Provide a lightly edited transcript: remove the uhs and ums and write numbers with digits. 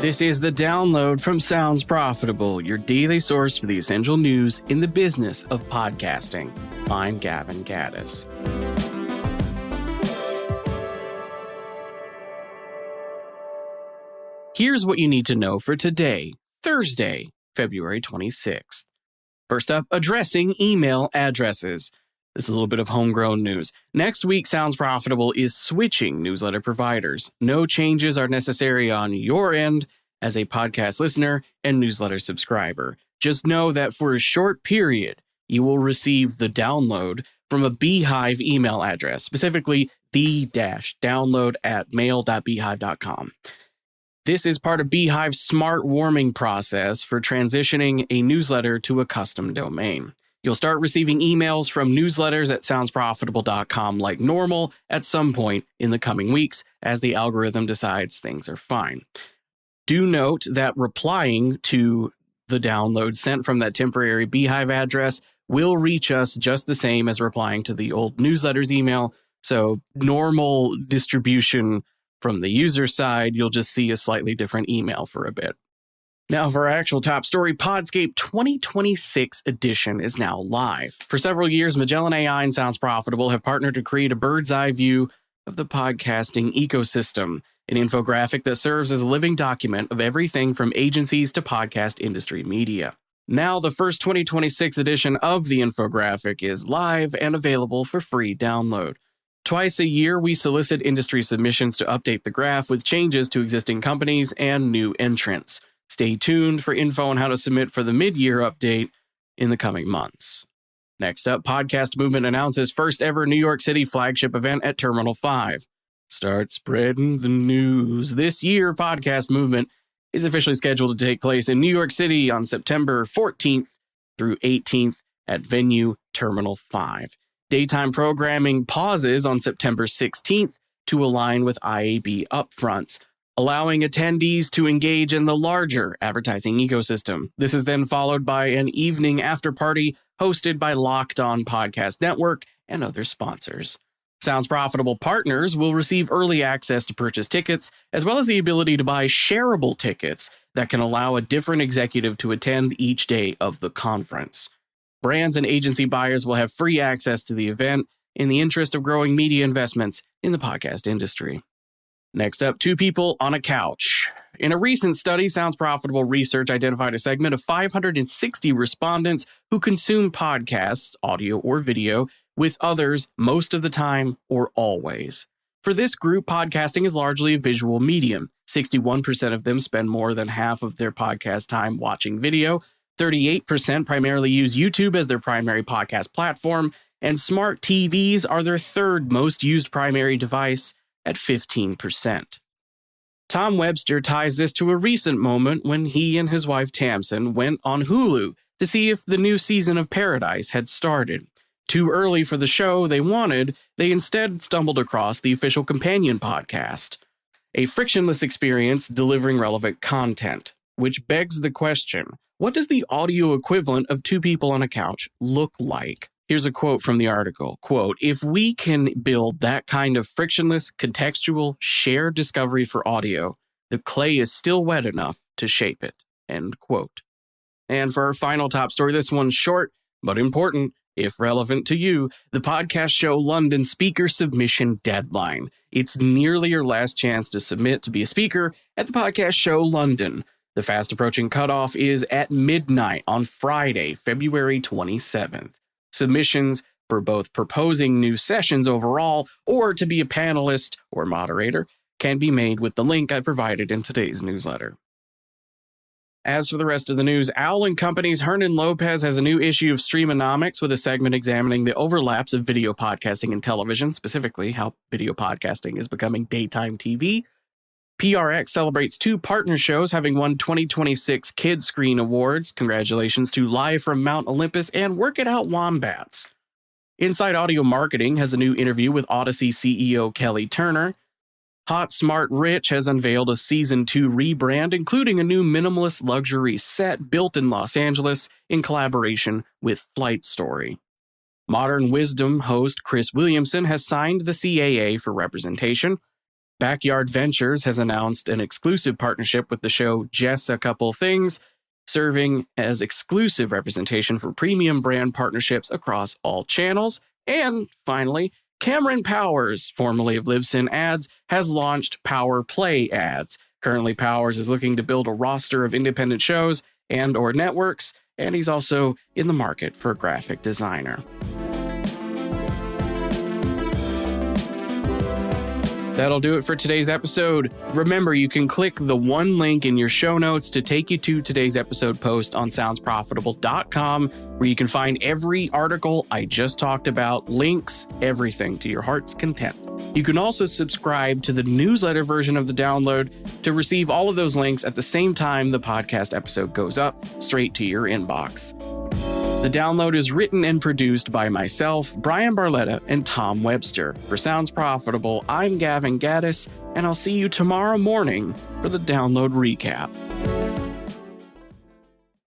This is the download from Sounds Profitable, your daily source for the essential news in the business of podcasting. I'm Gavin Gaddis. Here's what you need to know for today, Thursday, February 26th. First up, addressing email addresses. This is a little bit of homegrown news. Next week, Sounds Profitable is switching newsletter providers. No changes are necessary on your end as a podcast listener and newsletter subscriber. Just know that for a short period, you will receive the download from a Beehive email address, specifically the-download@mail.beehive.com. This is part of Beehive's smart warming process for transitioning a newsletter to a custom domain. You'll start receiving emails from newsletters at soundsprofitable.com like normal at some point in the coming weeks as the algorithm decides things are fine. Do note that replying to the download sent from that temporary Beehive address will reach us just the same as replying to the old newsletters email. So normal distribution from the user side, you'll just see a slightly different email for a bit. Now for our actual top story, Podscape 2026 edition is now live. For several years, Magellan AI and Sounds Profitable have partnered to create a bird's eye view of the podcasting ecosystem, an infographic that serves as a living document of everything from agencies to podcast industry media. Now the first 2026 edition of the infographic is live and available for free download. Twice a year, we solicit industry submissions to update the graph with changes to existing companies and new entrants. Stay tuned for info on how to submit for the mid-year update in the coming months. Next up, Podcast Movement announces first ever New York City flagship event at Terminal 5. Start spreading the news. This year, Podcast Movement is officially scheduled to take place in New York City on September 14th through 18th at venue Terminal 5. Daytime programming pauses on September 16th to align with IAB upfronts, allowing attendees to engage in the larger advertising ecosystem. This is then followed by an evening after party hosted by Locked On Podcast Network and other sponsors. Sounds Profitable partners will receive early access to purchase tickets, as well as the ability to buy shareable tickets that can allow a different executive to attend each day of the conference. Brands and agency buyers will have free access to the event in the interest of growing media investments in the podcast industry. Next up, two people on a couch. In a recent study, Sounds Profitable Research identified a segment of 560 respondents who consume podcasts, audio or video, with others most of the time or always. For this group, podcasting is largely a visual medium. 61% of them spend more than half of their podcast time watching video. 38% primarily use YouTube as their primary podcast platform, and smart TVs are their third most used primary device at 15%. Tom Webster ties this to a recent moment when he and his wife Tamsin went on Hulu to see if the new season of Paradise had started. Too early for the show they wanted, they instead stumbled across the official companion podcast, a frictionless experience delivering relevant content, which begs the question, what does the audio equivalent of two people on a couch look like? Here's a quote from the article. Quote, "If we can build that kind of frictionless, contextual, shared discovery for audio, the clay is still wet enough to shape it." End quote. And for our final top story, this one's short but important, if relevant to you, the podcast show London speaker submission deadline. It's nearly your last chance to submit to be a speaker at the podcast show London. The fast approaching cutoff is at midnight on Friday, February 27th. Submissions for both proposing new sessions overall or to be a panelist or moderator can be made with the link I provided in today's newsletter. As for the rest of the news, Owl & Company's Hernan Lopez has a new issue of Streamonomics with a segment examining the overlaps of video podcasting and television, specifically how video podcasting is becoming daytime TV. PRX celebrates two partner shows, having won 2026 Kids Screen Awards. Congratulations to Live from Mount Olympus and Work It Out Wombats. Inside Audio Marketing has a new interview with Odyssey CEO Kelly Turner. Hot Smart Rich has unveiled a Season 2 rebrand, including a new minimalist luxury set built in Los Angeles in collaboration with Flight Story. Modern Wisdom host Chris Williamson has signed the CAA for representation. Backyard Ventures has announced an exclusive partnership with the show Jess a Couple Things, serving as exclusive representation for premium brand partnerships across all channels. And finally, Cameron Powers, formerly of Libsyn Ads, has launched Power Play Ads. Currently, Powers is looking to build a roster of independent shows and/or networks, and he's also in the market for a graphic designer. That'll do it for today's episode. Remember, you can click the one link in your show notes to take you to today's episode post on soundsprofitable.com, where you can find every article I just talked about, links, everything to your heart's content. You can also subscribe to the newsletter version of the download to receive all of those links at the same time the podcast episode goes up, straight to your inbox. The download is written and produced by myself, Brian Barletta, and Tom Webster. For Sounds Profitable, I'm Gavin Gaddis, and I'll see you tomorrow morning for the download recap.